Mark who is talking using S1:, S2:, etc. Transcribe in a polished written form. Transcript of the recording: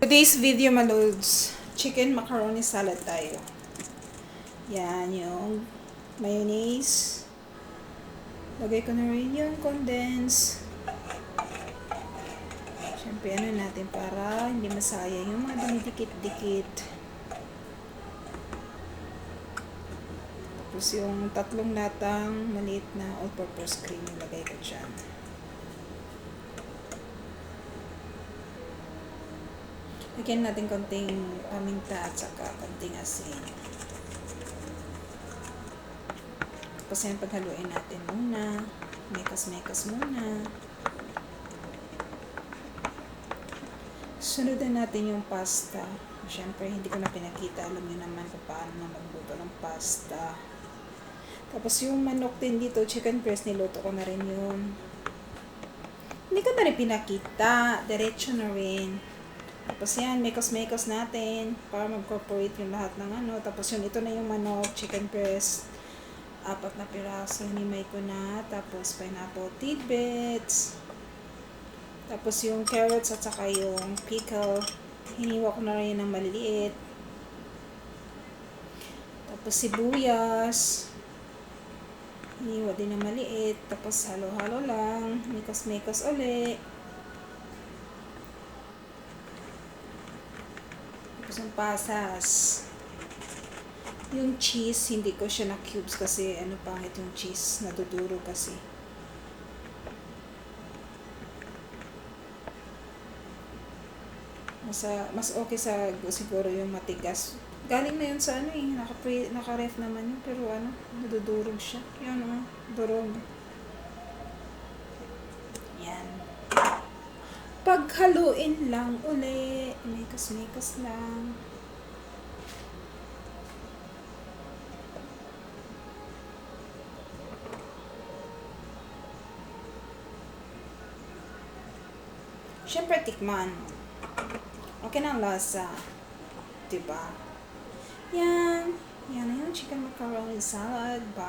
S1: Today's video, malods, chicken macaroni salad tayo. Yan, yung mayonnaise. Lagay ko na rin yung condense. Siyempre, ano natin para hindi masayang yung mga dumidikit-dikit. Tapos yung tatlong latang maliit na all-purpose cream, lagay ko dyan. Lagyan natin konting paminta at saka konting asin. Tapos yan, paghaluin natin muna. Mekas-mekas muna. Sunodin natin yung pasta. Siyempre, hindi ko na pinakita. Alam niyo naman kung paano na magluto ng pasta. Tapos yung manok din dito, chicken breast, niluto ko na rin yun. Hindi ko na rin pinakita. Diretso na rin. Tapos yan, mekos-mekos natin para mag-incorporate yung lahat ng ano. Tapos yun, ito na yung manok, chicken breast. 4 na piraso, hinimay ko na. Tapos pineapple tidbits. Tapos yung carrots at saka yung pickle. Hiniwa ko na rin ng maliliit. Tapos sibuyas. Hiniwa din ng maliit. Tapos halo-halo lang. Mekos-mekos uli. Tapos yung pasas. Yung cheese, hindi ko siya na-cubes kasi ano pangit yung cheese. Naduduro kasi. Mas okay sa siguro yung matigas. Galing na yun sa ano eh. Naka-ref naman yun. Pero ano, nadudurog siya. Yan o, durog. Yan. Paghaluin lang uli. Mekas-mekas lang. Siyempre, tikman. Okay na ang lasa. Diba? Yan. Yan na yung chicken macaroni salad. Bye.